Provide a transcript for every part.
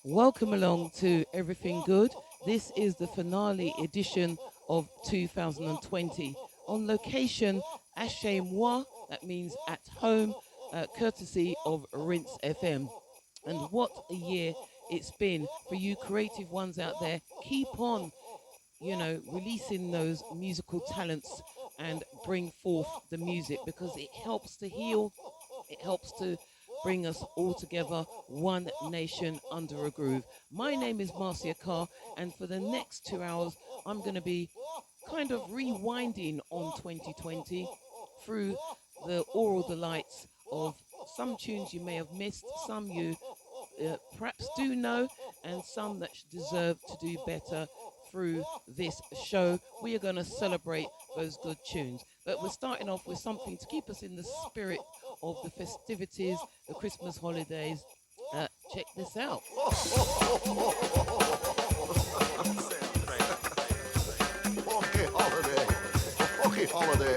Welcome along to Everything Good. This is the finale edition of 2020. On location, chez moi, that means at home, courtesy of Rinse FM. And what a year it's been for you creative ones out there. Keep on, releasing those musical talents and bring forth the music because it helps to heal, it helps to bring us all together, one nation under a groove. My name is Marcia Carr, and for the next 2 hours, I'm going to be kind of rewinding on 2020 through the aural delights of some tunes you may have missed, some you perhaps do know, and some that deserve to do better through this show. We are going to celebrate those good tunes. But we're starting off with something to keep us in the spirit of the festivities, the Christmas holidays. Check this out. Okay, holiday. Okay, holiday.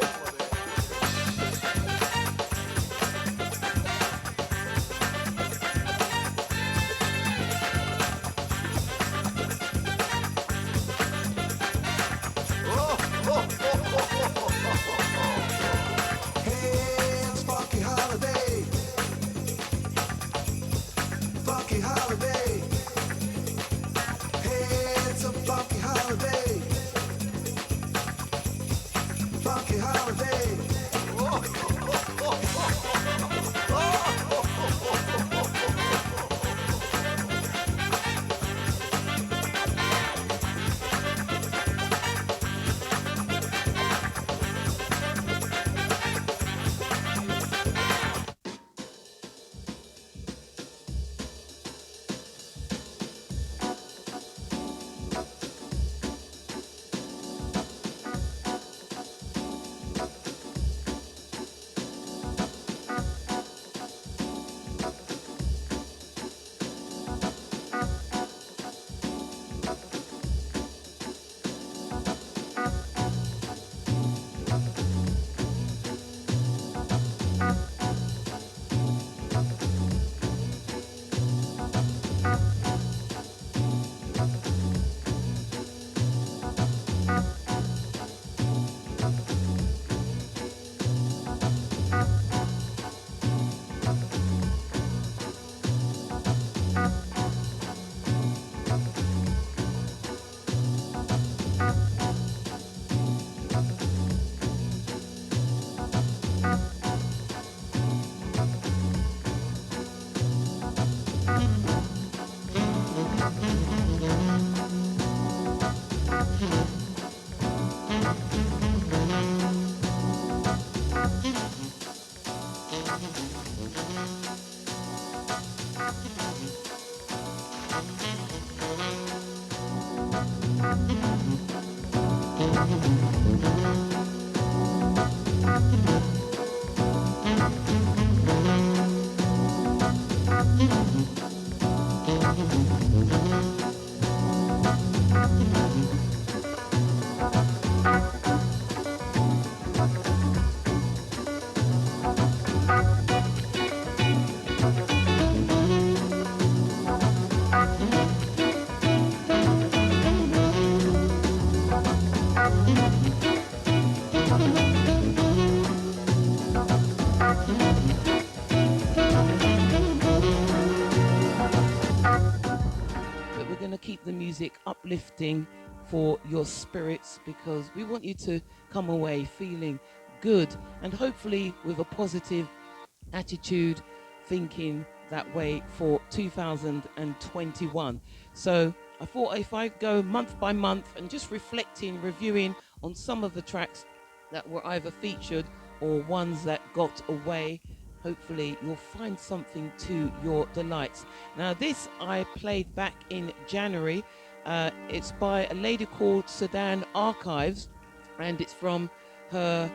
Keep the music uplifting for your spirits because we want you to come away feeling good and hopefully with a positive attitude, thinking that way for 2021. So I thought if I go month by month and just reflecting, reviewing on some of the tracks that were either featured or ones that got away, hopefully you'll find something to your delights. Now this I played back in January. It's by a lady called Sedan Archives and it's from her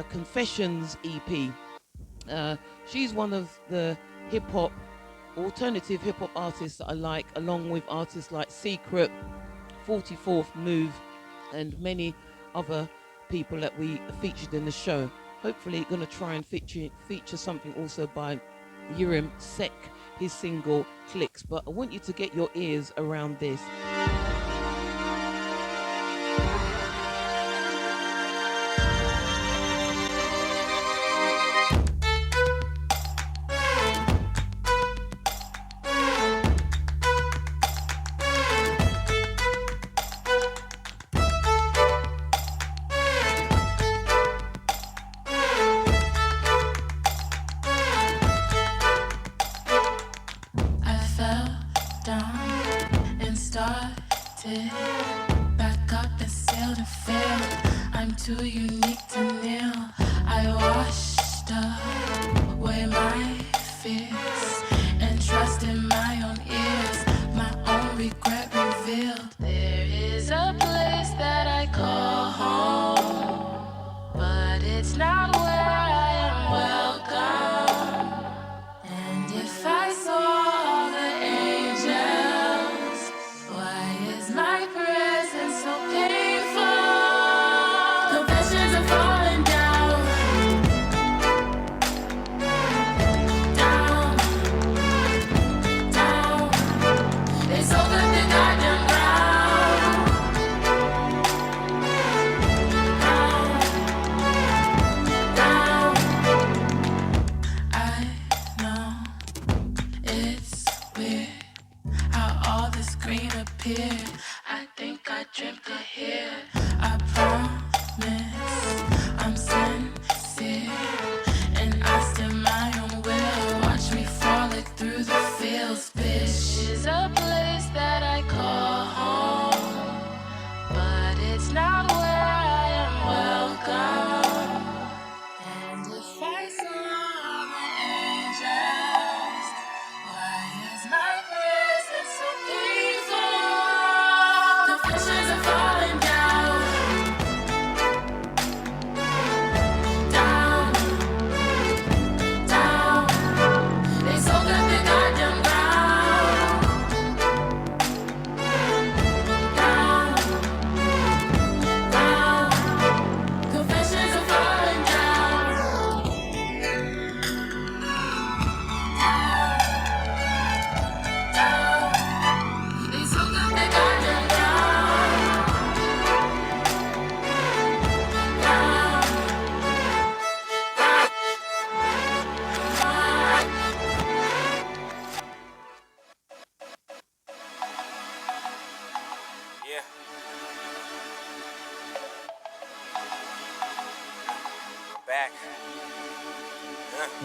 Confessions EP. She's one of the hip-hop, alternative hip-hop artists that I like, along with artists like Secret, 44th Move and many other people that we featured in the show. Hopefully going to try and feature something also by Urim Sek, his single Clicks. But I want you to get your ears around this. Too unique to kneel. I washed away my fears and trust in my own ears. My own regret revealed. There is a place that I call home, but it's not where I am welcome. And if I saw the angels, why is my presence so painful? Falling down, down, down. They sold the goddamn ground, down, down. I know it's weird how all this green appeared. I think I dreamt it here. I promise I'm sincere, and I still my own will. Watch me frolic through the fields. This is a place that I call home, but it's not where I am welcome. And if I saw the angels, why is my presence so painful? The fishes are falling down.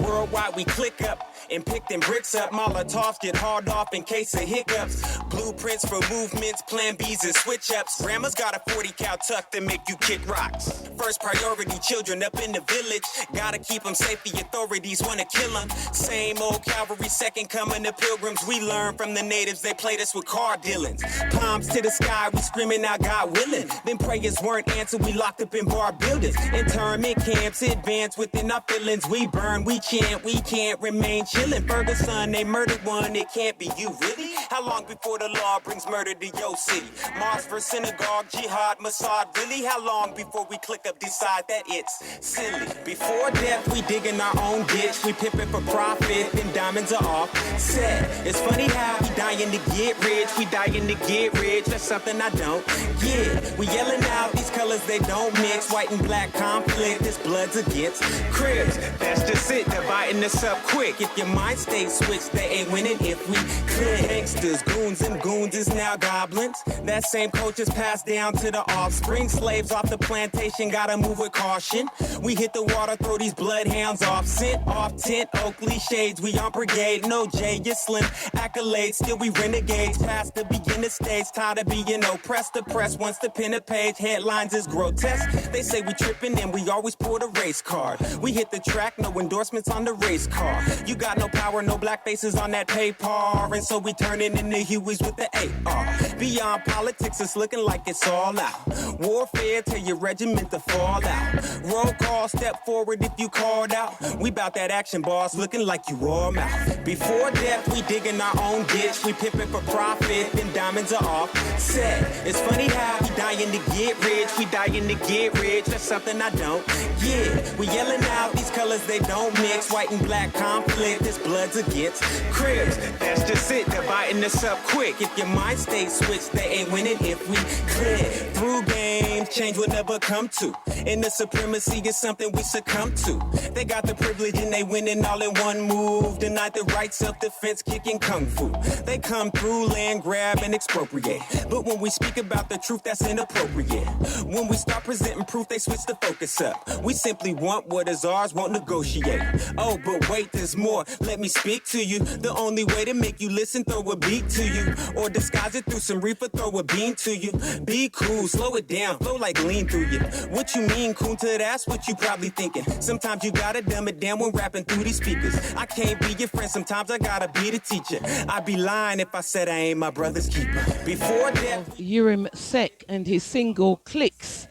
Worldwide we click up and pick them bricks up. Molotovs get hauled off in case of hiccups. Blueprints for movements, plan B's and switch ups. Grandma's got a 40 cal tuck to make you kick rocks. First priority, children up in the village. Gotta keep them safe, the authorities wanna kill them. Same old cavalry, second coming to pilgrims. We learn from the natives, they played us with car dealings. Palms to the sky, we screaming out God willing. Then prayers weren't answered, we locked up in bar buildings. Internment camps, advance within our feelings. We burn, we chant, we can't remain chillin'. Ferguson, they murdered one, it can't be you, really? How long before the law brings murder to your city? Mosque for synagogue, jihad, Mossad, really? How long before we click up, decide that it's silly? Before death, we digging our own ditch. We pimping for profit, then diamonds are off. Said, it's funny how we dying to get rich. We dying to get rich, that's something I don't get. We yelling out these colors, they don't mix. White and black conflict, this blood's against cribs. That's just it, dividing us up quick. If your mind stays switched, they ain't winning if we click. Gangsters, goons, and goons is now goblins. That same culture's passed down to the offspring. Slaves off the plantation, gotta move with caution. We hit the water, throw these bloodhounds off. Scent, off tint, Oakley shades, we on brigade. No J, you're slim, accolades, still we renegades. Past the beginner stage, tired of being oppressed. The press wants to pin a page, headlines is grotesque. They say we tripping and we always pull the race card. We hit the track, no endorsements on the race car. You got no power, no black faces on that paper. And so we turning in the Hueys with the AR. Beyond politics, it's looking like it's all out. Warfare, tell your regiment to fall out. Roll call, step forward if you called out. We bout that action, boss, looking like you all mouth. Before death, we digging our own ditch. We pimping for profit, then diamonds are off. Set. It's funny how we dying to get rich. We dying to get rich, that's something I don't. Yeah, we yelling out these colors, they don't mix. White and black conflict, this blood's against cribs. That's just it, they're biting us up quick. If your mind stays switched, they ain't winning if we clear. Through games, change will never come to. And the supremacy is something we succumb to. They got the privilege and they winning all in one move. Denied the right self-defense, kicking kung fu. They come through, land grab and expropriate. But when we speak about the truth, that's inappropriate. When we start presenting proof, they switch the focus up. We simply want what is ours, won't negotiate. Oh, but wait, there's more. Let me speak to you. The only way to make you listen, throw a beat to you. Or disguise it through some reefer, throw a bean to you. Be cool, slow it down, flow like lean through you. What you mean, Kunta? That's what you probably thinking. Sometimes you gotta dumb it down when rapping through these speakers. I can't be your friend, sometimes I gotta be the teacher. I'd be lying if I said I ain't my brother's keeper. Before death, Urim Sek and his single Clicks.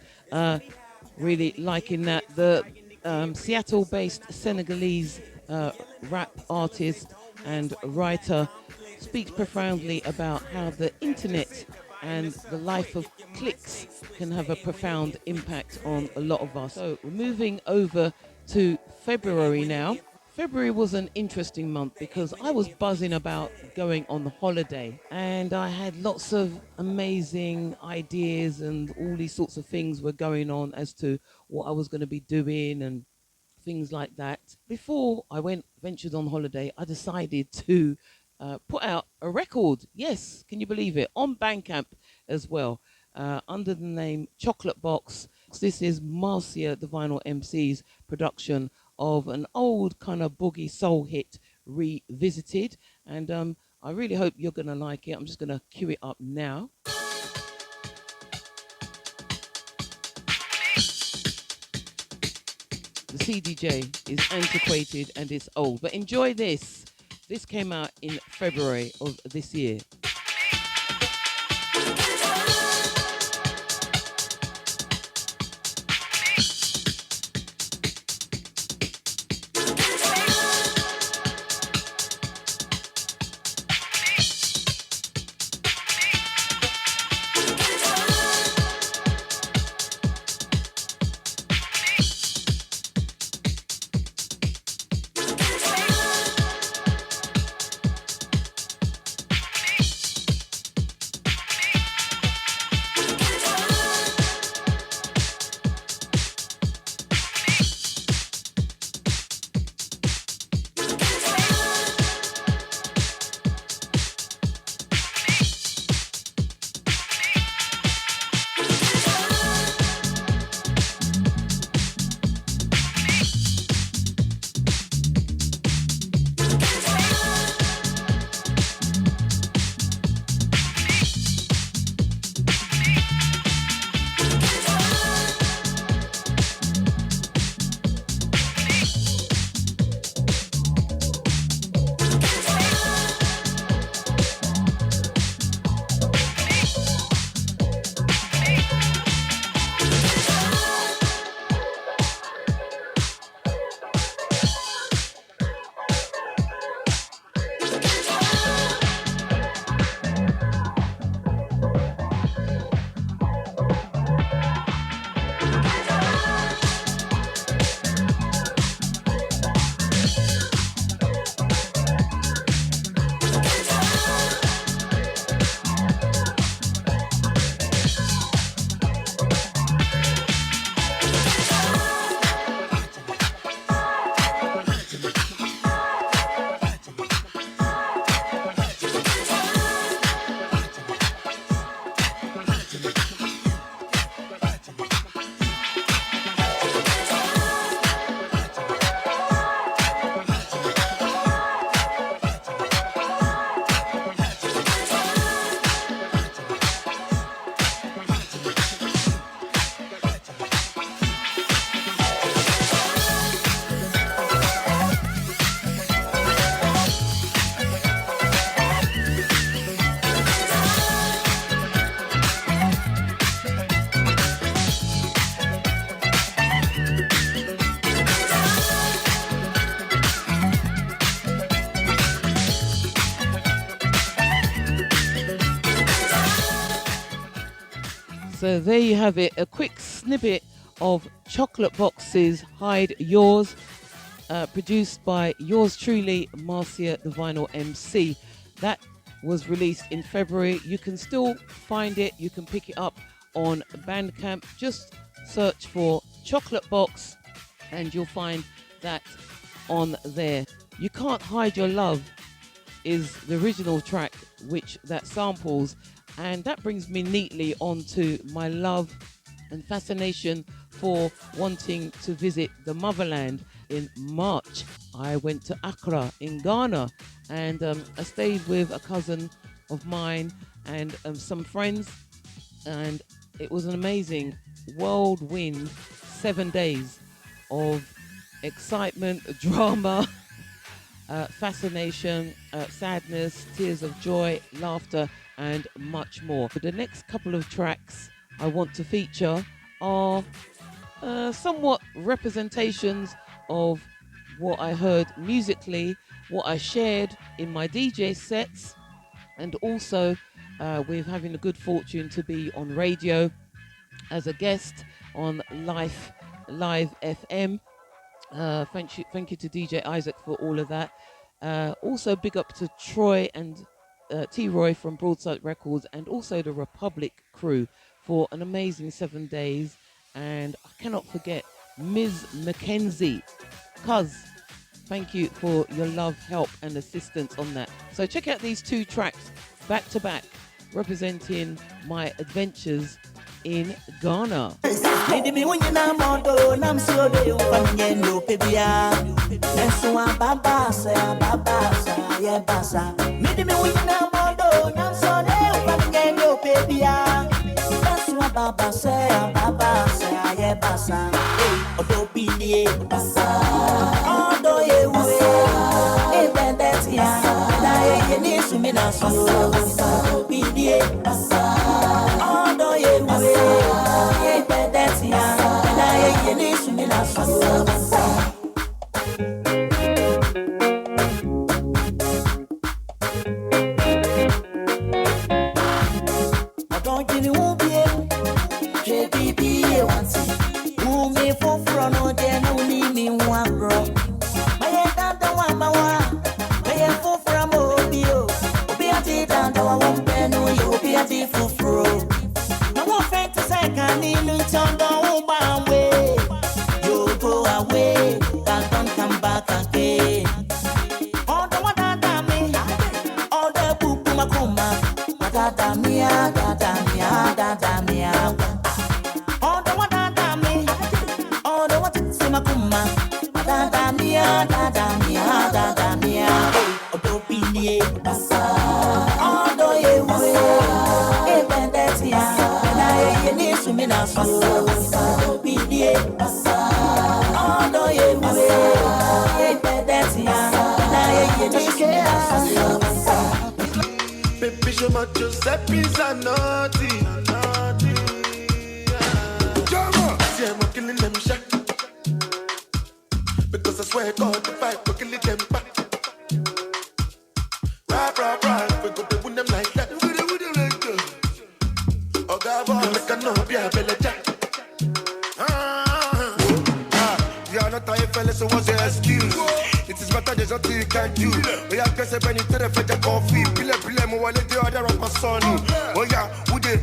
Really liking that. The Seattle-based Senegalese rap artist and writer speaks profoundly about how the internet and the life of clicks can have a profound impact on a lot of us. So we're moving over to February now. February was an interesting month because I was buzzing about going on holiday and I had lots of amazing ideas and all these sorts of things were going on as to what I was going to be doing and things like that. Before I ventured on holiday, I decided to put out a record. Yes, can you believe it? On Bandcamp as well, under the name Chocolate Box. This is Marcia, the Vinyl MC's production of an old kind of boogie soul hit revisited, and I really hope you're gonna like it. I'm just gonna cue it up now. The CDJ is antiquated and it's old, but enjoy this. This came out in February of this year. So there you have it, a quick snippet of Chocolate Box's Hide Yours, produced by yours truly, Marcia the Vinyl MC. That was released in February. You can still find it. You can pick it up on Bandcamp. Just search for Chocolate Box and you'll find that on there. You Can't Hide Your Love is the original track which that samples, and that brings me neatly onto my love and fascination for wanting to visit the motherland. In March, I went to Accra in Ghana, and I stayed with a cousin of mine and some friends, and it was an amazing whirlwind 7 days of excitement, drama, fascination, sadness, tears of joy, laughter, and much more. For the next couple of tracks I want to feature are somewhat representations of what I heard musically, what I shared in my DJ sets, and also with having the good fortune to be on radio as a guest on Live FM. Thank you to DJ Isaac for all of that. Also big up to Troy and T-Roy from Broadside Records, and also the Republic crew for an amazing 7 days. And I cannot forget Ms. Mackenzie. Cuz, thank you for your love, help and assistance on that. So check out these two tracks back to back, representing my adventures in Ghana. Baba say, yeah, basa. Odo pili, basa. Odo ye we, that's ya. Na ye ni sumi na so. Odo pili, basa. Odo ye we, that's ya. Na ye ni sumi na so. Giuseppe's a naughty. See, I'm killing them shot. Because I swear God, the fight, we're killing them back. Right, we got to win them like that. Oh, God, I cannot be a belly jack. You're not a fella, so what's your excuse? It is better there's nothing you can do. We are just a penny to the fetch a coffee. Pile, mo wale the other of my son. Oh yeah, ude.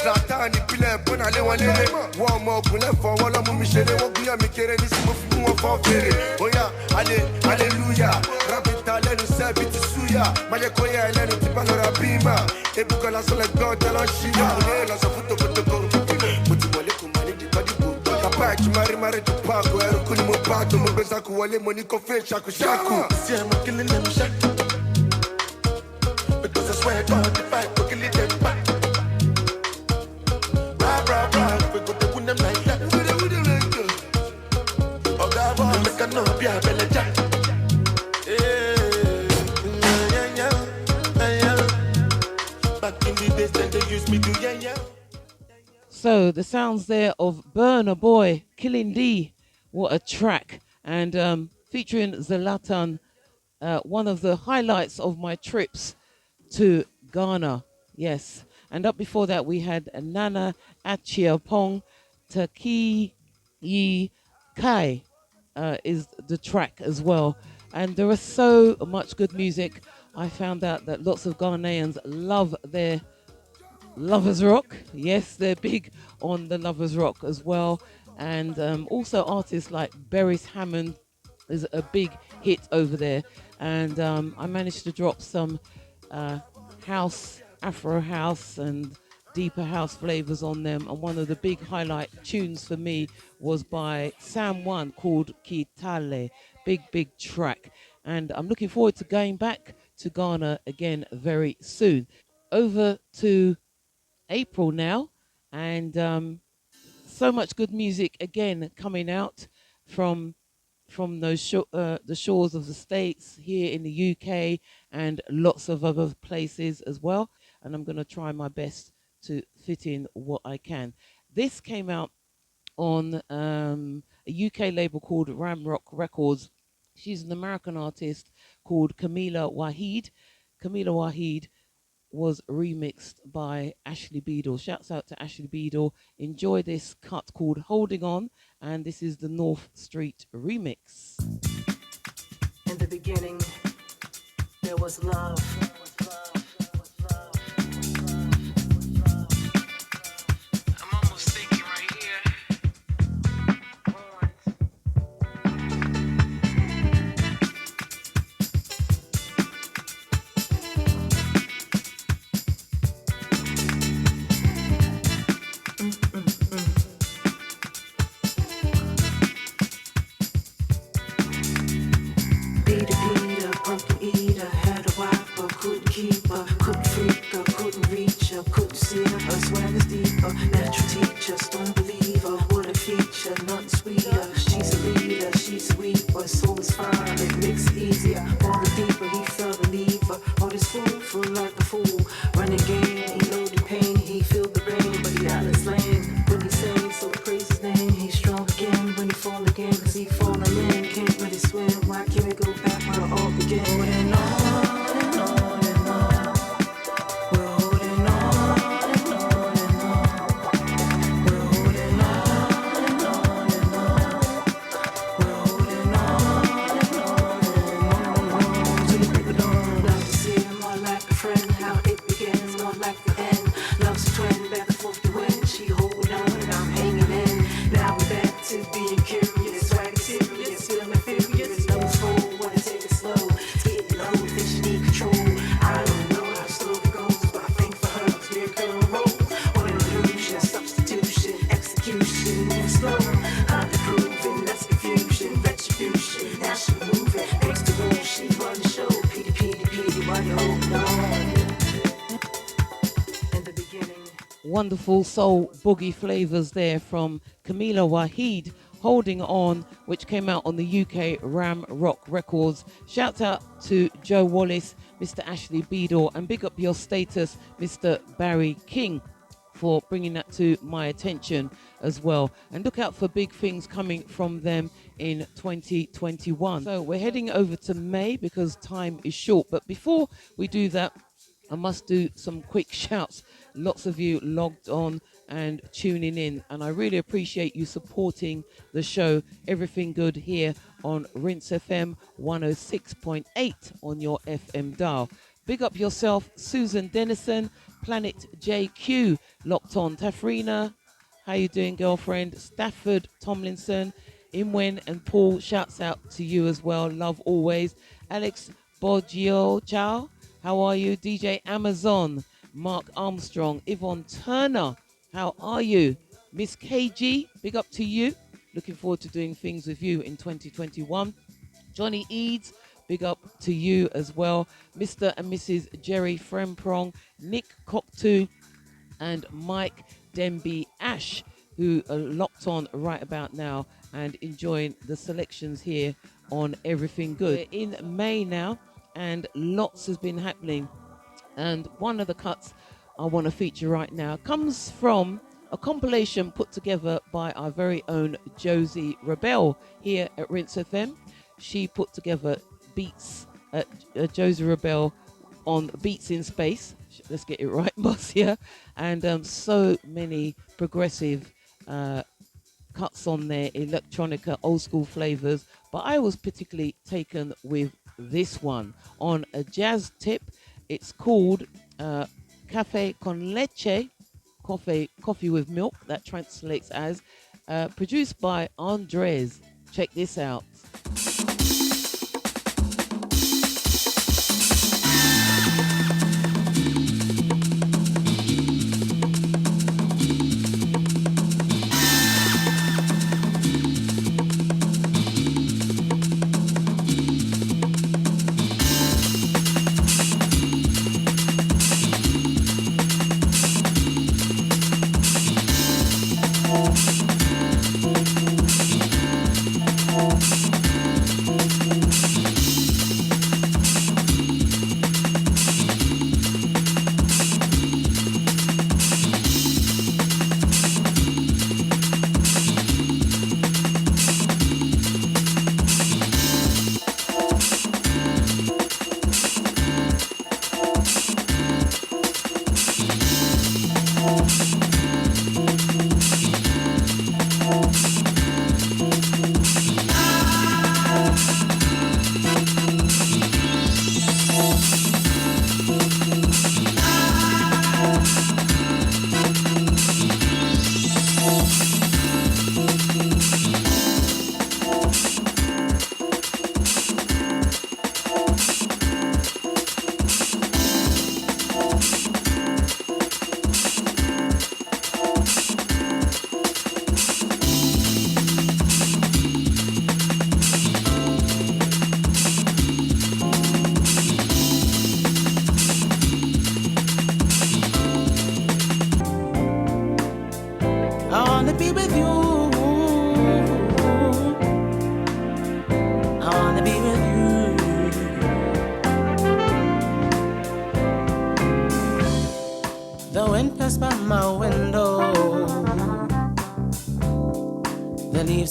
Zatani pile, bona le wale. One more pule for one of my shele. What we are making this move for fairy. Oh yeah, hallelujah. Rapita, let us serve it to Suya. Mayakoya, let it be a bima. Ebuka la sola God, la shia. La safuto, Mari to Paco, Kuni Pato, Mobezaku, Wale, Monico, Shaku. See, I'm killing them shot. Because I swear God, the fight, we're killing them back. Right, we got to win them like that. Oh, God, I cannot be a belly jack. Back in the days, then they used me to yeah. So the sounds there of Burna Boy, Killing D, what a track, and featuring Zlatan, one of the highlights of my trips to Ghana, yes. And up before that, we had Nana Achiapong Taki Yi Kai is the track as well. And there is so much good music. I found out that lots of Ghanaians love their lovers rock. Yes, they're big on the lovers rock as well. And also artists like Beres Hammond is a big hit over there. And I managed to drop some house, Afro house and deeper house flavors on them. And one of the big highlight tunes for me was by Sam One called Kitale. Big track. And I'm looking forward to going back to Ghana again very soon. Over to April now, and so much good music again coming out from the shores of the States here in the UK and lots of other places as well. And I'm going to try my best to fit in what I can. This came out on a UK label called Ramrock Records. She's an American artist called Camila Wahid. Camila Wahid was remixed by Ashley Beadle. Shouts out to Ashley Beadle. Enjoy this cut called Holding On, and this is the North Street remix. In the beginning, there was love. I'm almost thinking right here. Peter, pumpkin eater, had a wife but couldn't keep her, couldn't freak her, couldn't reach her, couldn't see her. Her swag is deeper, natural teacher, stone believer, what a feature, nothing sweeter. She's a leader, she's a weeper, soul is fire, it makes it easier. Falling deeper, he felt a lever, heart is full like a fool. Running game, he know the pain, he feel the rain, but he out his lane. When he sings, so praise his name, he's strong again when he fall again, cause he falling in, can't really swim. Why can't we go back where it all began? Holding on and on and on. We're holding on and on and on. We're holding on and on and on. We're holding on and on and on. Till the break of dawn. Love to see him more like a friend. How it begins, more like the end. Love's a twin, back and forth to win. She holding on and I'm hanging in. Now we're back to being curious. Swag serious, feeling furious. Nose full, wanna take it slow. Get low, think she need control. I don't know how slow it goes, but I think for her it's miracle and roll. What an illusion, substitution, execution, moving slow. Hard to prove it, that's confusion, retribution. Now she moving, next to roll, she run the show. Petey, why you holding on? In the beginning. Wonderful soul boogie flavors there from Camila Wahid, Holding On, which came out on the UK Ram Rock Records. Shout out to Joe Wallace, Mr. Ashley Beadle, and big up your status, Mr. Barry King, for bringing that to my attention as well. And look out for big things coming from them in 2021. So we're heading over to May because time is short. But before we do that, I must do some quick shouts. Lots of you logged on and tuning in, and I really appreciate you supporting the show. Everything good here on RinseFM 106.8 on your FM dial. Big up yourself, Susan Dennison, Planet JQ, locked on. Tafrina, how you doing, girlfriend? Stafford Tomlinson, Imwen and Paul, shouts out to you as well. Love always. Alex Boggio, ciao. How are you? DJ Amazon, Mark Armstrong, Yvonne Turner, how are you? Miss KG, big up to you. Looking forward to doing things with you in 2021. Johnny Eads, big up to you as well. Mr. and Mrs. Jerry Fremprong, Nick Cocktoo, and Mike Denby Ash, who are locked on right about now and enjoying the selections here on Everything Good. We're in May now, and lots has been happening. And one of the cuts I want to feature right now comes from a compilation put together by our very own Josie Rebel here at RinseFM. She put together beats, Josie Rebel on Beats in Space. let's get it right, Marcia. And so many progressive cuts on there, electronica, old school flavors. But I was particularly taken with this one on a jazz tip. It's called Café con Leche, coffee with milk. That translates as produced by Andres. Check this out.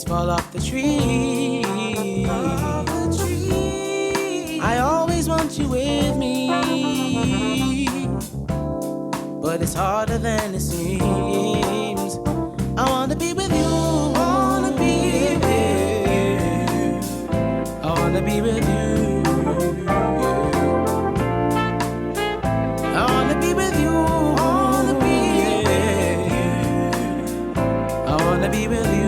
Fall off the tree. I always want you with me, but it's harder than it seems. I wanna be with you. Wanna be with you. I wanna be with you. I wanna be with you. Wanna be with you. I wanna be with you.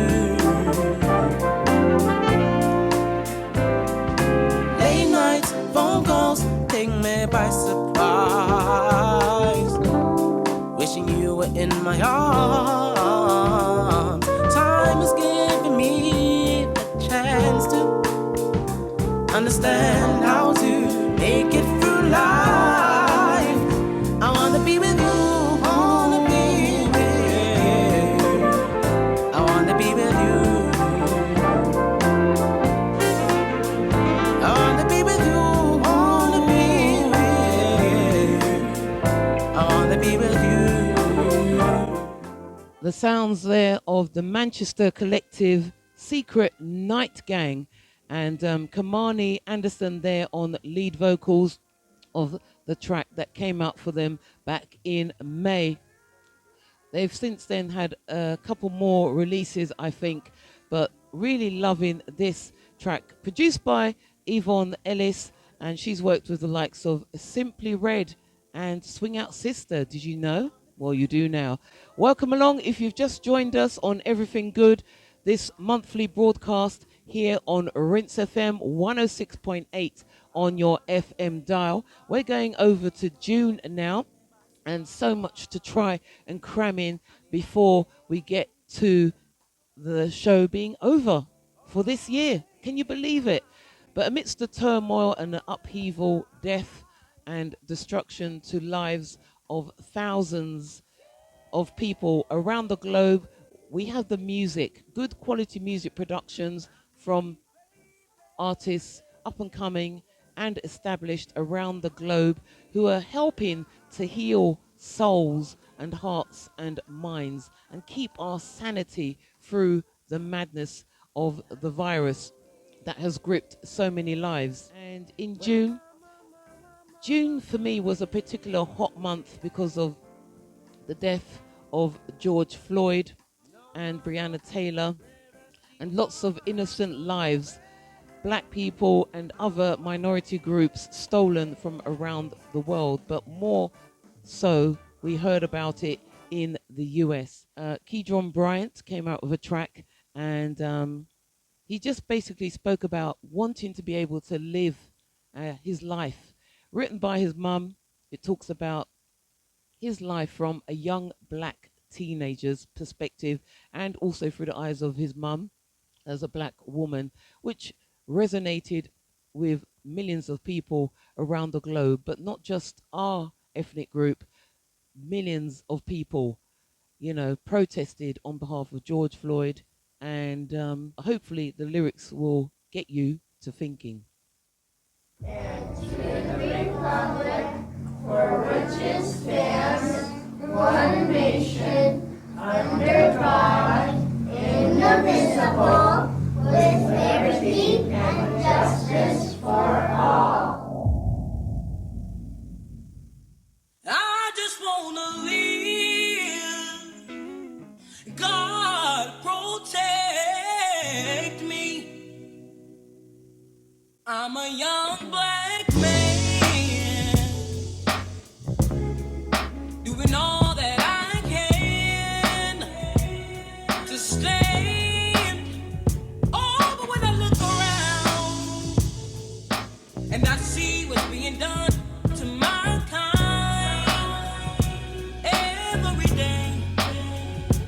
By surprise, wishing you were in my arms. Time is giving me a chance to understand how to make it through life. I wanna be with you. Wanna be with you. I wanna be with you. I wanna be with you. The sounds there of the Manchester collective Secret Night Gang, and Kamani Anderson there on lead vocals of the track that came out for them back in May. They've since then had a couple more releases, I think, but really loving this track. Produced by Yvonne Ellis, and she's worked with the likes of Simply Red and Swing Out Sister. Did you know? Well, you do now. Welcome along if you've just joined us on Everything Good, this monthly broadcast here on RinseFM 106.8 on your FM dial. We're going over to June now, and so much to try and cram in before we get to the show being over for this year. Can you believe it? But amidst the turmoil and the upheaval, death and destruction to lives of thousands of people around the globe, we have the music, good quality music productions from artists up and coming and established around the globe who are helping to heal souls and hearts and minds and keep our sanity through the madness of the virus that has gripped so many lives. And in June, June for me was a particular hot month because of the death of George Floyd and Breonna Taylor, and lots of innocent lives, black people and other minority groups stolen from around the world, but more so we heard about it in the US. Keydron Bryant came out with a track, and he just basically spoke about wanting to be able to live his life. Written by his mum, it talks about his life from a young black teenager's perspective and also through the eyes of his mum as a black woman, which resonated with millions of people around the globe, but not just our ethnic group. Millions of people, you know, protested on behalf of George Floyd, and hopefully the lyrics will get you to thinking. And to the republic for which it stands, one nation, under God, indivisible, with liberty and justice for all. I just wanna live. God protect me. I'm a young black man doing all that I can to stand. Oh, but when I look around and I see what's being done to my kind, every day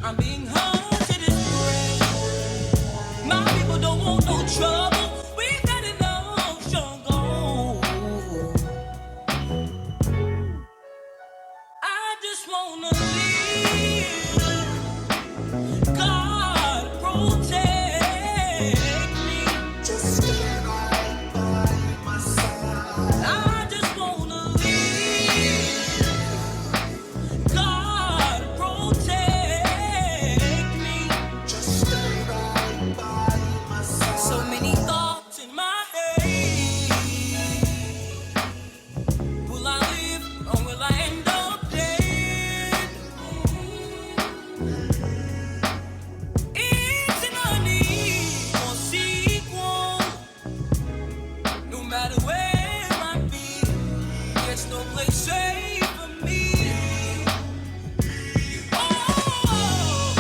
I'm being hurt to this grave. My people don't want no trouble. We've got enough struggle. I just wanna live. God protect me. Just stand right by my side. I just wanna live. God protect me. Just stay right by my side. So many thoughts in my head. Will I live or will I end up dead? It's an unequal or sequel. No matter where I be, there's no place safe for me. Oh,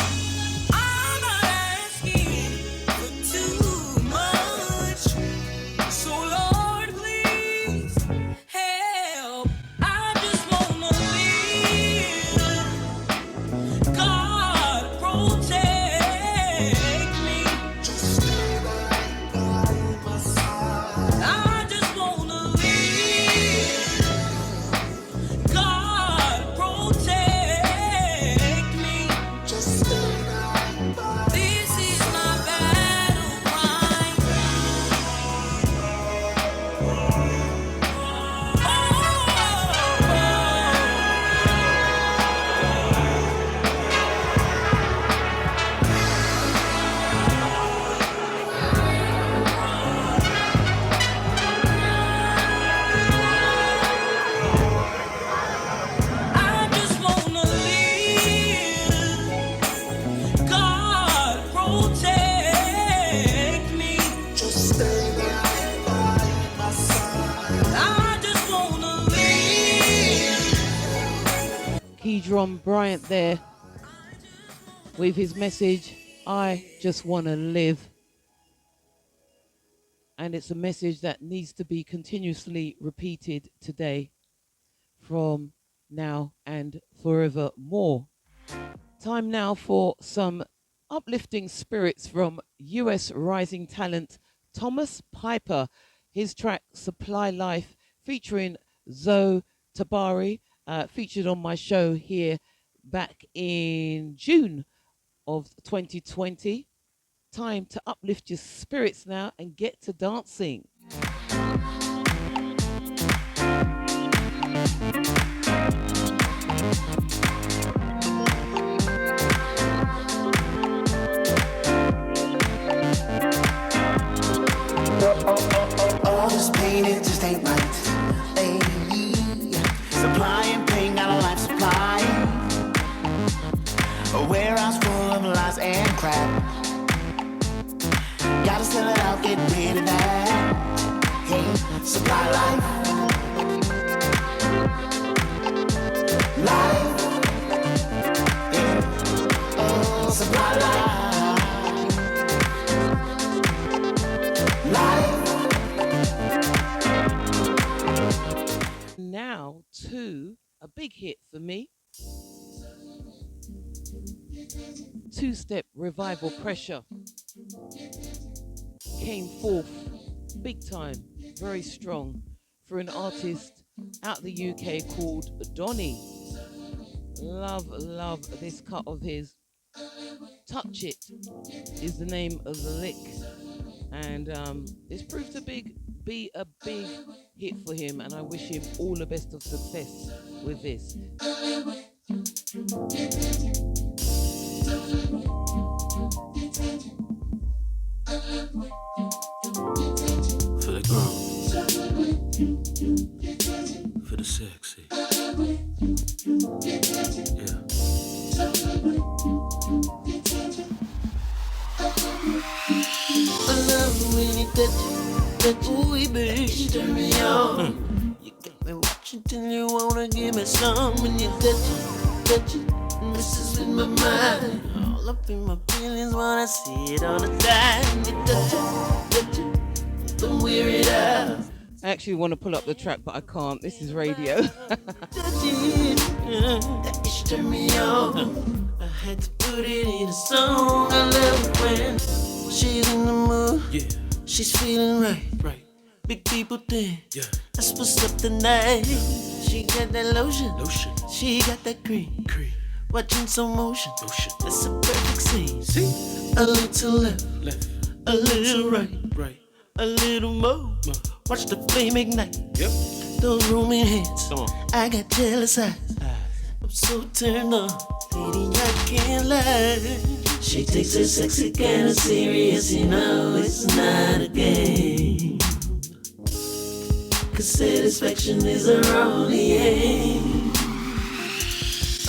I'm not asking for too much. So Lord, please help. I just wanna live. God protect me. Just stay right by my side. I just wanna live. God protect me. Just stay right by. This is my battle cry. I just wanna live. God protect me. Just stay right by my side. I just wanna live. Keydron Bryant there with his message, I just want to live. And it's a message that needs to be continuously repeated today, from now and forevermore. Time now for some uplifting spirits from US rising talent Thomas Piper. His track Supply Life, featuring Zoe Tabari, featured on my show here back in June of 2020. Time to uplift your spirits now and get to dancing. All this pain, it just ain't right. Hey, A warehouse full of lies and crap. Gotta sell it out, get rid of that. Hey, supply life. Life. Yeah. Oh, supply life. Life. Now to a big hit for me. Two-step revival pressure came forth big time, very strong, for an artist out the UK called Donny. Love this cut of his. Touch It is the name of the lick, and it's proved to be a big hit for him, and I wish him all the best of success with this. For the grown, for the sexy, yeah. I love when you touch it, ooh, baby, you turn me on. You got me watching till you wanna give me some. When you touch it, messes with my mind. All up in my feelings, wanna see it all the time. You touch it, don't wear it out. I actually want to pull up the track, but I can't. This is radio. That itch turn me on. I had to put it in a song. I love it when she's in the mood. Yeah. She's feeling right. Big people think that's what's up tonight. She got that lotion. She got that cream. Watching some motion. That's a perfect scene. A little left, a little right, a little more. Watch the flame ignite. Yep. Those roaming hands. Come on. I got jealous eyes. I'm so turned on, lady, I can't lie. She takes her sexy kind of serious, you know it's not a game. 'Cause satisfaction is her only aim.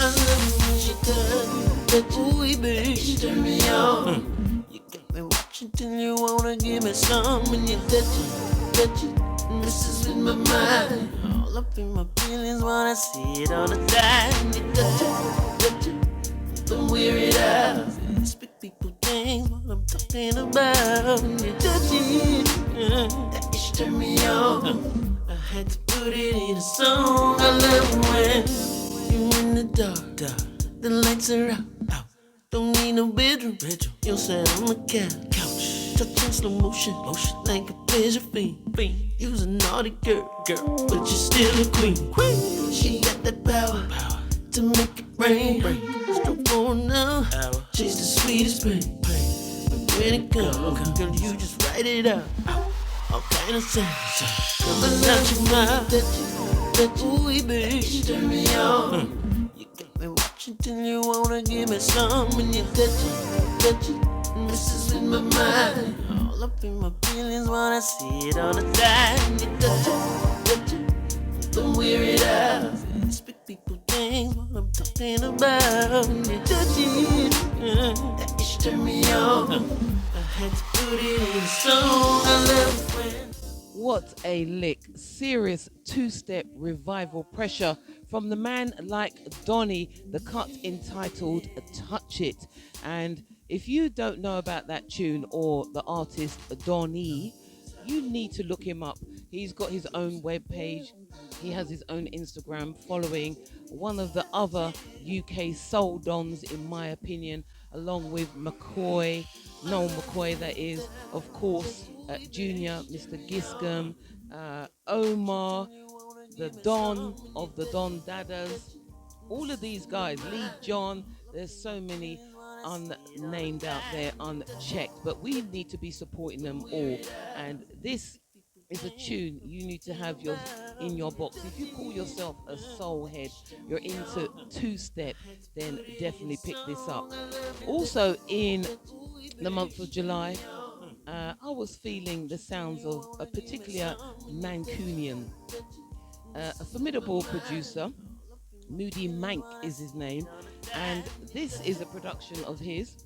I love it when she does that, ooh, baby, she turn me on. You got me watching till you wanna give me some. When you touch it, messes with my mind. All up in my feelings, wanna see it all the time. You touch it, don't wear it out. It's big people things, what I'm talking about. You touch it, that itch turn me on. I had to put it in a song. I love when you in the dark, the lights are out. Don't need no bedroom. You sat on the couch, touching slow motion, like a pleasure fiend. You's a naughty girl, but you're still a queen. She got that power to make it rain. Stroke for now, she's the sweetest pain. But when it comes, girl, you just write it out. All kind of sounds coming out your mouth. That ooh, baby, she turn me on. You got me watching till you wanna give me some. When you touch it, messes with my mind. All up in my feelings, wanna see it all the time. You touch it, don't wear it out. It's big people things, what I'm talking about. You touch it, that itch turn me on. I had to put it in a song. I love when. What a lick. Serious two-step revival pressure from the man like Donny, the cut entitled Touch It. And if you don't know about that tune or the artist Donny, you need to look him up. He's got his own webpage. He has his own Instagram following, one of the other UK soul dons, in my opinion, along with McCoy, Noel McCoy, that is, of course, Junior, Mr. Giscombe, Omar, the Don of the Don Dadas, all of these guys, Lee John, there's so many unnamed out there, unchecked, but we need to be supporting them all. And this is a tune you need to have in your box. If you call yourself a soul head, you're into two-step, then definitely pick this up. Also in the month of July, I was feeling the sounds of a particular Mancunian, a formidable producer Moody Mank is his name, and this is a production of his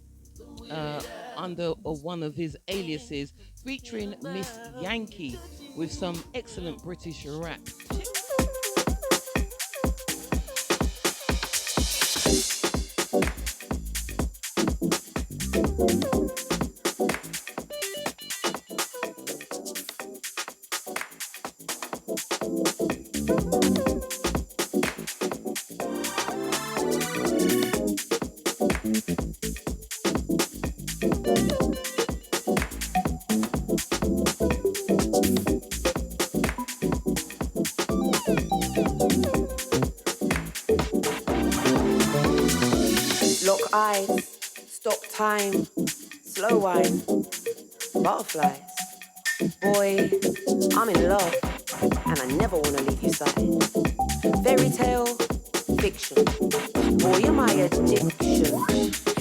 under one of his aliases, featuring Miss Yankee with some excellent British rap. Lock eyes, stop time, slow wine, butterflies. Boy, I'm in love, and I never wanna leave your side. Fairy tale, fiction. Boy, you're my addiction.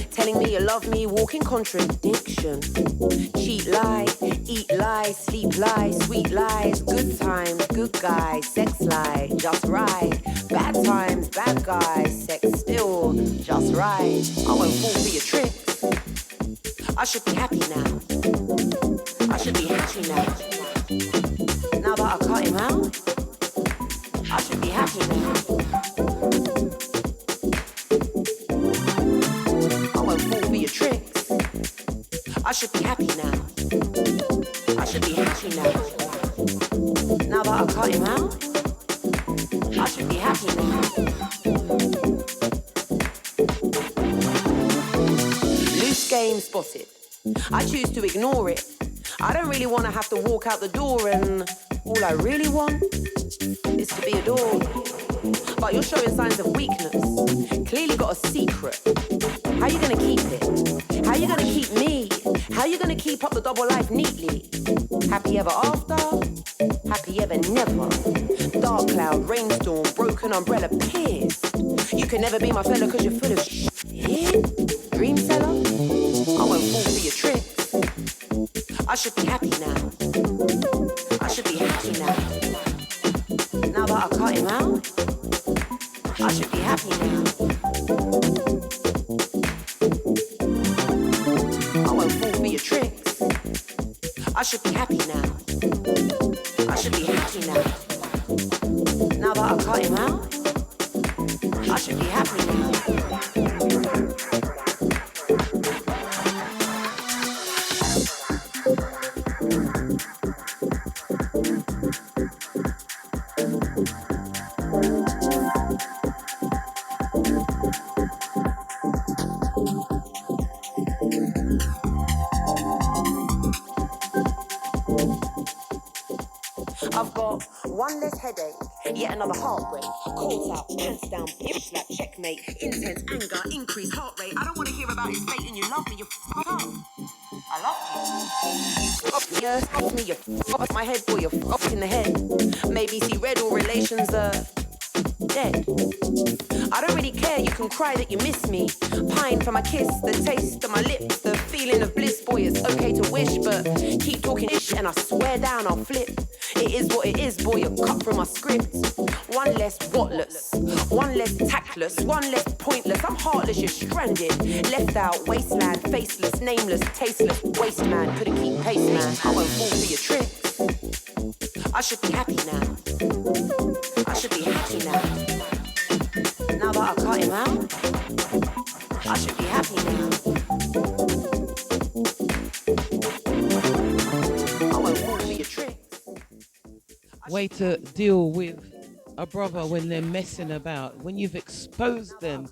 Telling me you love me, walking contradiction. Cheat lie, eat lie, sleep lie, sweet lies, good times, good guys, sex lie, just right. Bad times, bad guys, sex still, just right. I won't fall for your tricks. I should be happy now. I should be happy now. Now that I cut him out, I should be happy now. I won't fall for your tricks. I should be happy now. I should be happy now. Now that I cut him out, I should be happy now. Loose game spotted. I choose to ignore it. I don't really want to have to walk out the door, and all I really want is to be adored. But you're showing signs of weakness. Clearly got a secret. How you gonna keep it? How you gonna keep me? How you gonna keep up the double life neatly? Happy ever after? Happy ever never? Dark cloud, rainstorm, broken umbrella, pissed. You can never be my fella cause you're full of shit. Dream seller? I won't fall for your tricks. I should be happy now. I should be happy now. Now that I cut him out, I should be happy now. I won't fall for your tricks. I should be happy now. I should be happy now. Now that I cut him out, I should be happy now. I've got one less headache, yet another heartbreak. Calls out, pants down, bitch slap, checkmate. Intense anger, increased heart rate. I don't want to hear about his fate and you love me, you f*** up. I love you. Fuck me, you f*** my head, boy, you f*** in the head. Maybe see red or relations are dead. I don't really care, you can cry that you miss me. Pine for my kiss, the taste of my lips, the feeling of bliss, boy, it's okay to wish, but keep talking ish and I swear down I'll flip. It is what it is, boy, you're cut from my script. One less whatless, one less tactless, one less pointless. I'm heartless, you're stranded. Left out, wasteland, faceless, nameless, tasteless. Waste man, couldn't keep pace, man. I won't fall for your tricks. I should be happy now. I should be happy now. Now that I cut him out, I should be happy now. I won't fall for your tricks. Way to deal with a brother when they're messing about, when you've exposed them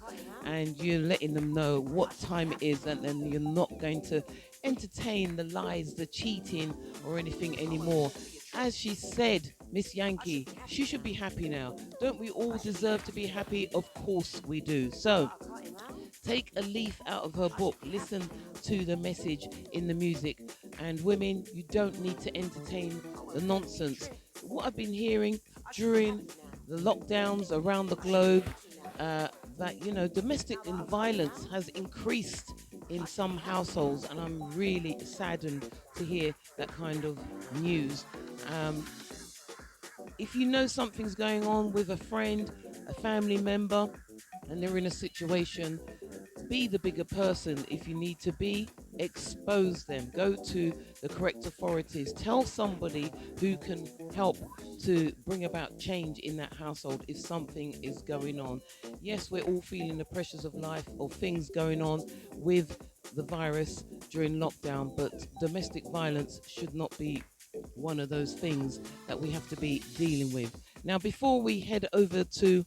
and you're letting them know what time it is, and then you're not going to entertain the lies, the cheating or anything anymore. As she said, Miss Yankee, she should be happy now. Don't we all deserve to be happy? Of course we do. So take a leaf out of her book, listen to the message in the music, and women, you don't need to entertain the nonsense. What I've been hearing during the lockdowns around the globe, that, you know, domestic violence has increased in some households, and I'm really saddened to hear that kind of news. If you know something's going on with a friend, a family member and they're in a situation, be the bigger person. If you need to be, expose them, go to the correct authorities, tell somebody who can help to bring about change in that household if something is going on. Yes, we're all feeling the pressures of life, of things going on with the virus during lockdown, but domestic violence should not be one of those things that we have to be dealing with. Now, before we head over to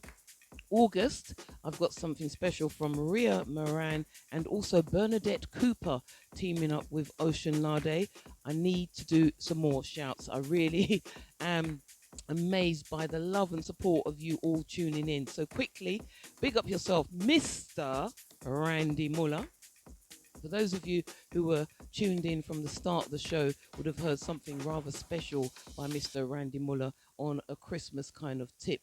August, I've got something special from Maria Moran and also Bernadette Cooper teaming up with Ocean Lade. I need to do some more shouts. I really am amazed by the love and support of you all tuning in. So quickly, big up yourself, Mr. Randy Muller. For those of you who were tuned in from the start of the show would have heard something rather special by Mr. Randy Muller on a Christmas kind of tip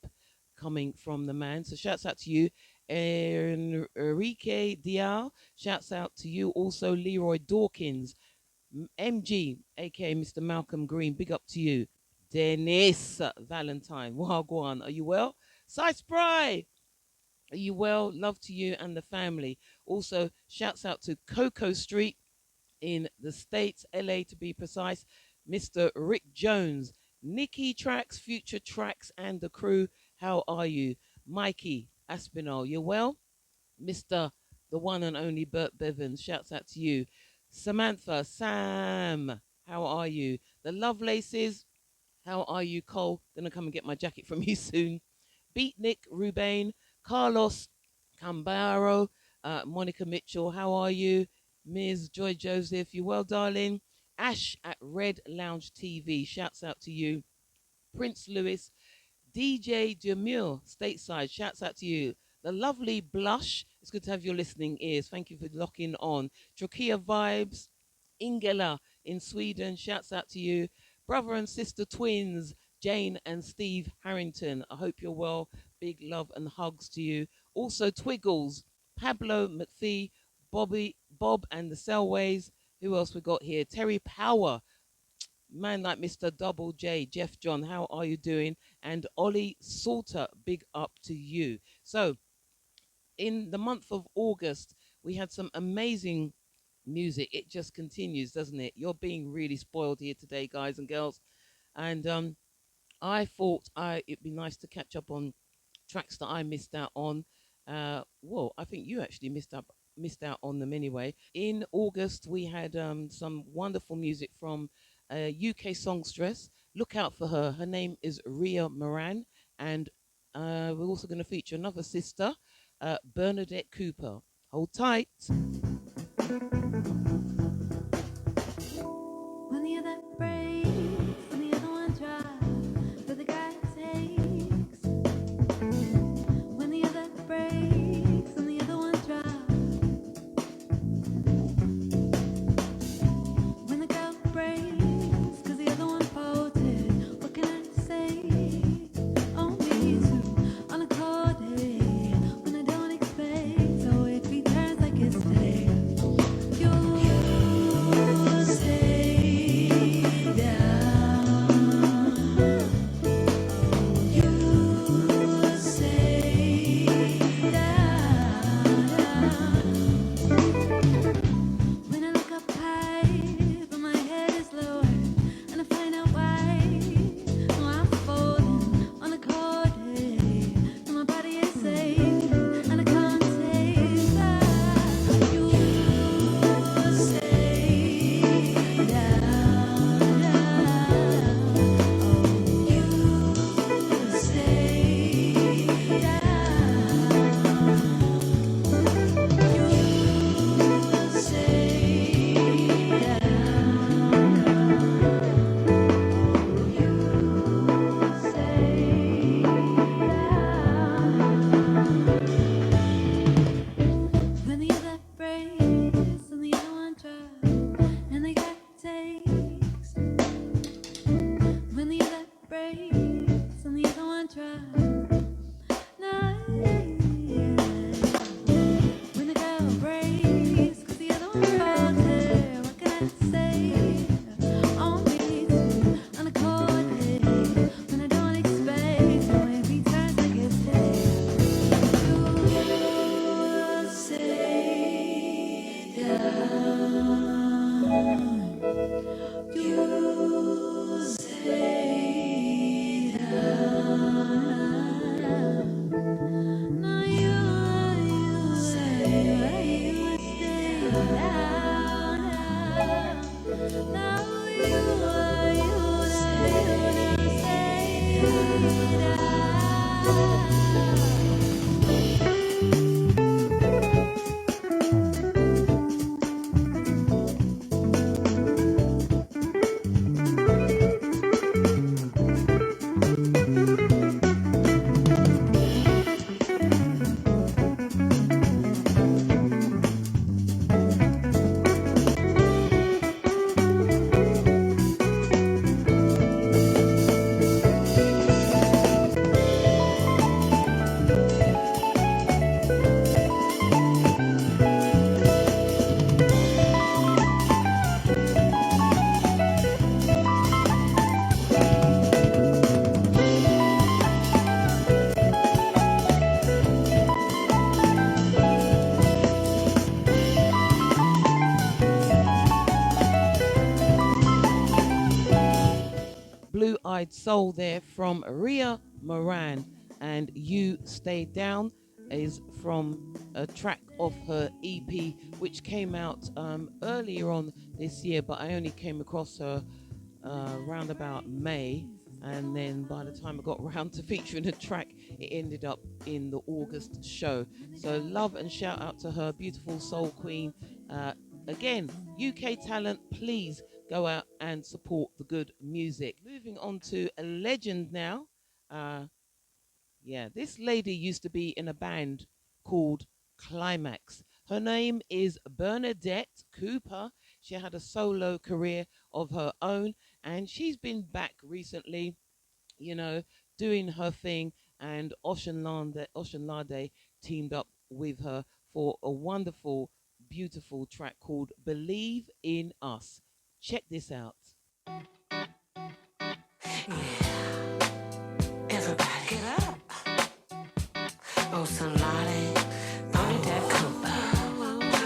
coming from the man. So shouts out to you, Enrique Dial. Shouts out to you also, Leroy Dawkins, MG, aka Mr. Malcolm Green. Big up to you, Dennis Valentine. Wagwan, are you well? Cy Spry, are you well? Love to you and the family. Also, shouts out to Coco Street in the States, LA to be precise, Mr. Rick Jones, Nikki Tracks, Future Tracks, and the crew. How are you? Mikey Aspinall, you well? Mr. the one and only Bert Bevins, shouts out to you. Samantha, Sam, how are you? The Lovelaces, how are you? Cole, gonna come and get my jacket from you soon. Beatnik, Rubain, Carlos Cambaro, Monica Mitchell, how are you? Ms. Joy Joseph, you well, darling? Ash at Red Lounge TV, shouts out to you. Prince Lewis, DJ Demure, stateside, shouts out to you. The lovely Blush, it's good to have your listening ears. Thank you for locking on. Trokia Vibes, Ingela in Sweden, shouts out to you. Brother and sister twins, Jane and Steve Harrington, I hope you're well. Big love and hugs to you. Also Twiggles, Pablo McPhee, Bob and the Selways. Who else we got here? Terry Power, man like Mr. Double J, Jeff John, how are you doing? And Ollie Salter, big up to you. So, in the month of August, we had some amazing music. It just continues, doesn't it? You're being really spoiled here today, guys and girls. And I thought it'd be nice to catch up on tracks that I missed out on. Well, I think you actually missed out on them anyway. In August, we had some wonderful music from UK songstress. Look out for her. Her name is Ria Moran, and we're also going to feature another sister, Bernadette Cooper. Hold tight. When the other breaks and the other one tries, but the guy takes. When the other breaks and the other one tries. When the girl breaks, cause the other one folded. What can I say? Only two on a cold day. When I don't expect, so it returns like it's day. You say Blue-Eyed Soul there from Ria Moran, and You Stay Down is from a track of her EP which came out earlier on this year, but I only came across her around about May, and then by the time I got around to featuring a track, it ended up in the August show. So love and shout out to her, beautiful soul queen. Again, UK talent, please go out and support the good music. Moving on to a legend now. This lady used to be in a band called Climax. Her name is Bernadette Cooper. She had a solo career of her own, and she's been back recently, doing her thing. And Oshanlade teamed up with her for a wonderful, beautiful track called Believe in Us. Check this out. Everybody get up. Oshanlade, Bernadette Cooper.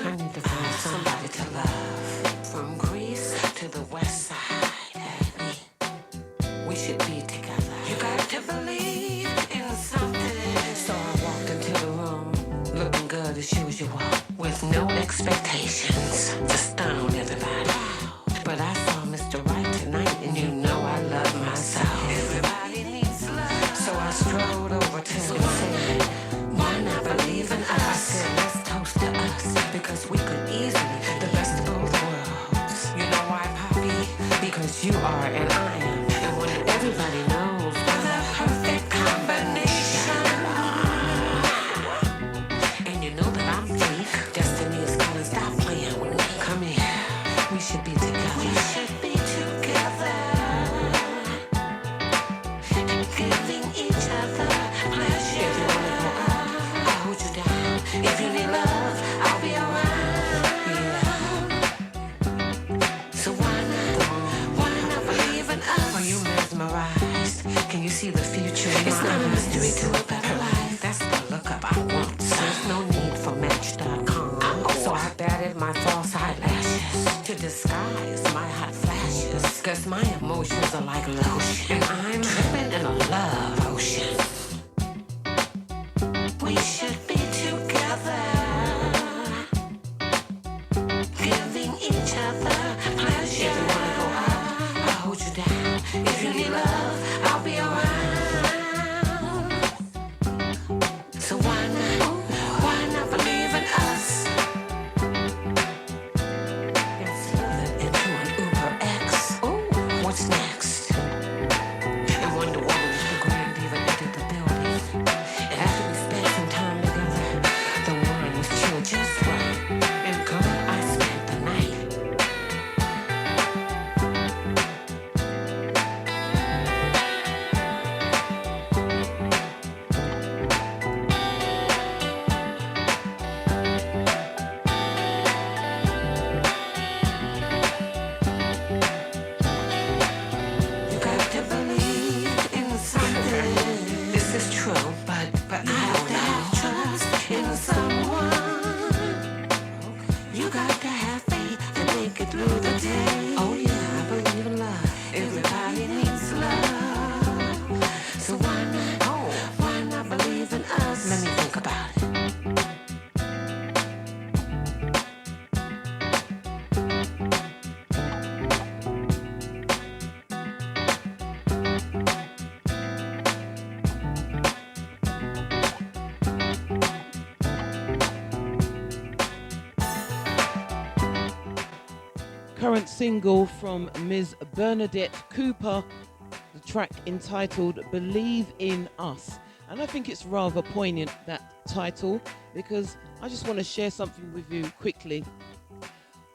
I need to find somebody to love. From Greece to the west side, baby. We should be together. You got to believe in something. So I walked into the room, looking good as usual, with no expectations to stone everybody. But I saw Mr. Right tonight, and you know I love myself. Everybody needs love. So I strolled over to him and said, why not believe in us? I said, let's toast to us, because we could easily be the best of both worlds. You know why, Poppy? Because you are and I am. And when everybody knows we're the perfect combination. And you know that I'm fake. Destiny is calling, stop playing with me. Come here. We should be together. We should be together. Giving each other pleasure. If you wanna go up, I'll hold you down. If you need love, I'll be around. Yeah. So why not believe in us? Are you mesmerized? Can you see the future in It's not a mystery to a better life. That's the lookup I want. There's no need for Match.com. So I batted my false eyelashes to disguise my hot flashes. Cause my emotions are like lotion, and I'm dripping in a love ocean. We should be together, giving each other pleasure. If you wanna go up, I'll hold you down. If you need love, I'll be around. So why not believe in us? Into an Uber X. Ooh, what's next? And Wonder Woman, the grand diva, entered the building. And after we spent some time together, the wine was chilled just right. And girl, I spent the night. You got to believe in something. This is true, but I don't have trust in someone. You got to have faith to make it through the day. Oh yeah, I believe in love. Everybody needs love. So why not believe in us? Let me think about it. current single from Ms. Bernadette Cooper, the track entitled Believe in Us. And I think it's rather poignant, that title, because I just want to share something with you quickly.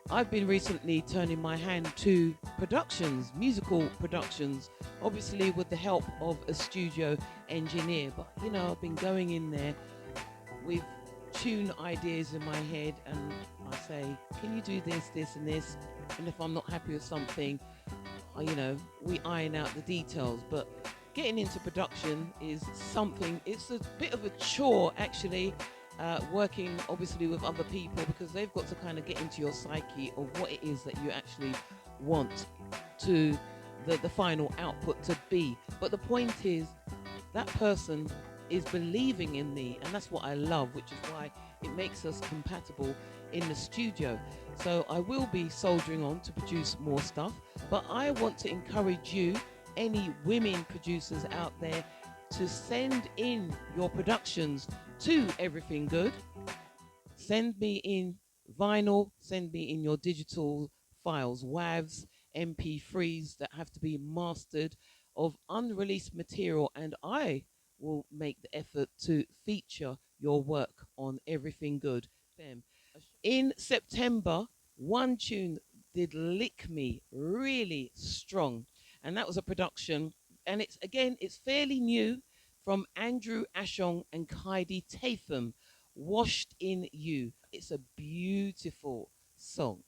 I've been recently turning my hand to productions, musical productions, obviously with the help of a studio engineer. But, you know, I've been going in there with tune ideas in my head, and I say, can you do this, this and this? And if I'm not happy with something, you know, we iron out the details. But getting into production is something, it's a bit of a chore actually, working obviously with other people, because they've got to kind of get into your psyche of what it is that you actually want to the final output to be. But the point is, that person is believing in me, and that's what I love, which is why it makes us compatible in the studio. So I will be soldiering on to produce more stuff, but I want to encourage you, any women producers out there, to send in your productions to Everything Good. Send me in vinyl, send me in your digital files, WAVs, MP3s that have to be mastered, of unreleased material, and I will make the effort to feature your work on Everything Good. In September, one tune did lick me really strong, and that was a production, and it's fairly new, from Andrew Ashong and Heidi Tatham, Washed in You. It's a beautiful song.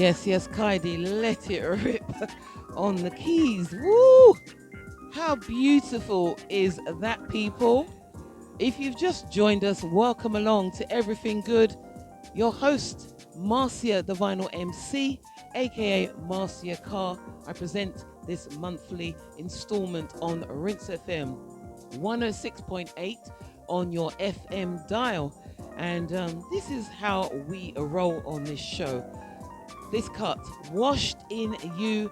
Yes, Kaidi, let it rip on the keys. Woo! How beautiful is that, people? If you've just joined us, welcome along to Everything Good. Your host, Marcia, the Vinyl MC, aka Marcia Carr. I present this monthly installment on RinseFM 106.8 on your FM dial. And this is how we roll on this show. This cut, Washed in You,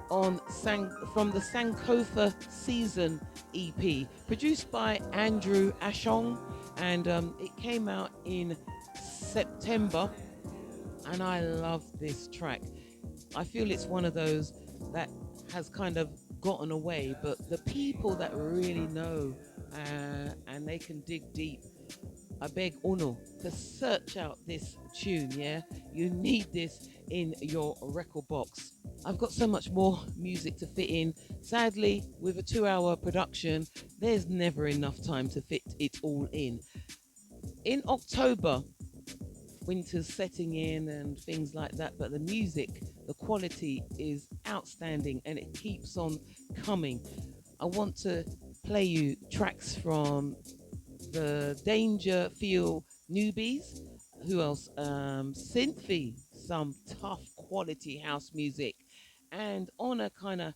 from the Sankofa Season EP, produced by Andrew Ashong, and it came out in September, and I love this track. I feel it's one of those that has kind of gotten away, but the people that really know and they can dig deep, I beg Uno to search out this tune, yeah? You need this in your record box. I've got so much more music to fit in. Sadly, with a 2-hour production, there's never enough time to fit it all in. In October, winter's setting in and things like that, but the music, the quality is outstanding and it keeps on coming. I want to play you tracks from the Danger Feel Newbies. Who else? Synthie, some tough quality house music. And on a kind of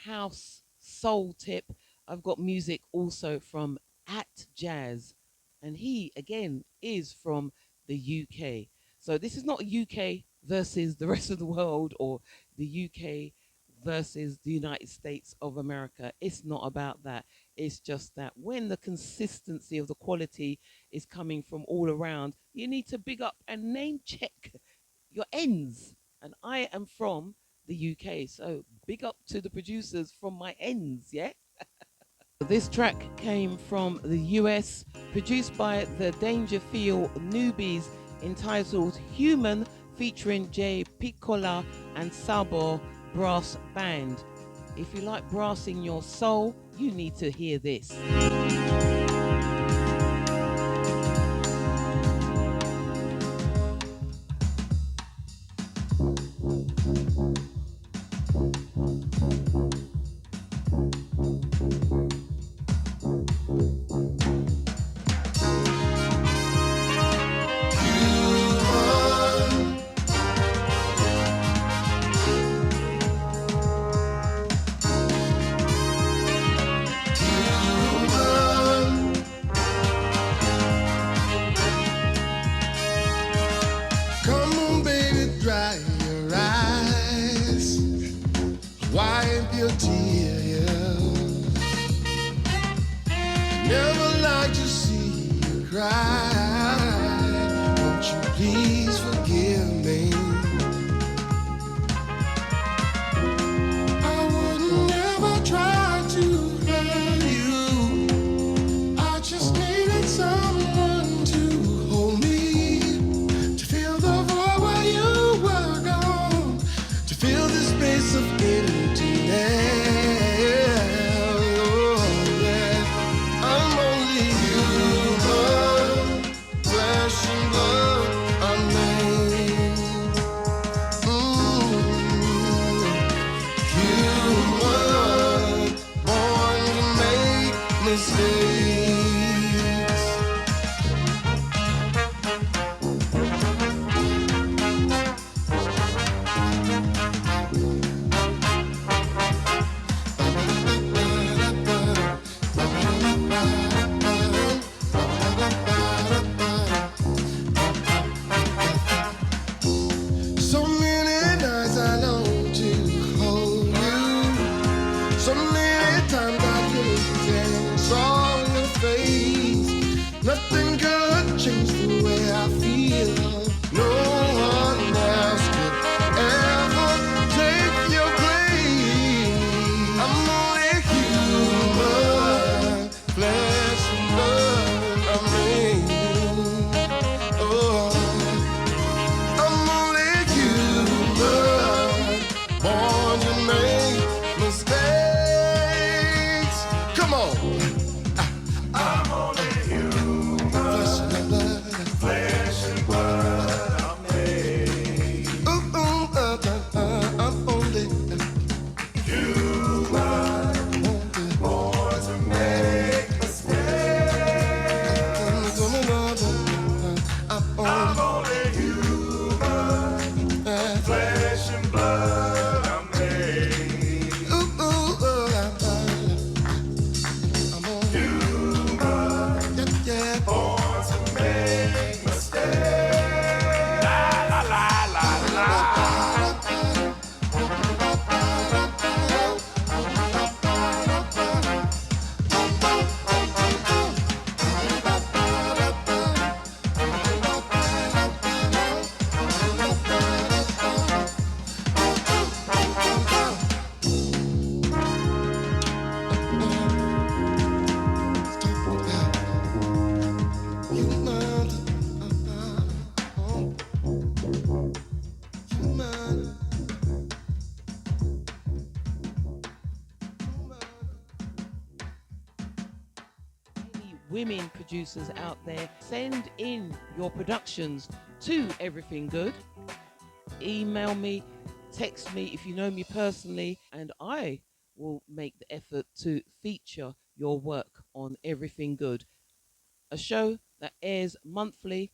house soul tip, I've got music also from At Jazz. And he, again, is from the UK. So this is not UK versus the rest of the world or the UK versus the United States of America. It's not about that. It's just that when the consistency of the quality is coming from all around, you need to big up and name check your ends. And I am from the UK, so big up to the producers from my ends, yeah? This track came from the US, produced by the Danger Feel Newbies, entitled Human, featuring Jay Piccola and Sabo Brass Band. If you like brass in your soul, you need to hear this. So many times I couldn't stand, so women producers out there, send in your productions to Everything Good. Email me, text me if you know me personally, and I will make the effort to feature your work on Everything Good, a show that airs monthly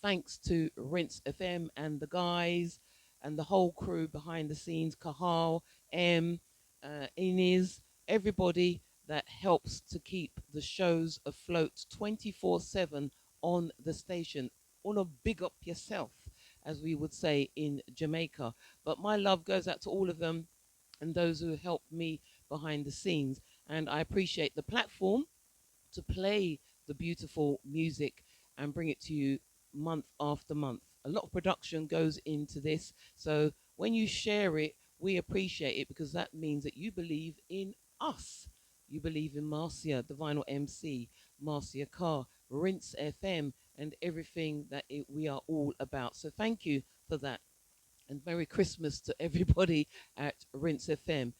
thanks to Rinse FM and the guys and the whole crew behind the scenes, Kahal, Inez, everybody that helps to keep the shows afloat 24/7 on the station. On a big up yourself, as we would say in Jamaica. But my love goes out to all of them and those who helped me behind the scenes. And I appreciate the platform to play the beautiful music and bring it to you month after month. A lot of production goes into this. So when you share it, we appreciate it because that means that you believe in us. You believe in Marcia, the vinyl MC, Marcia Carr, Rinse FM, and everything that we are all about. So thank you for that. And Merry Christmas to everybody at Rinse FM.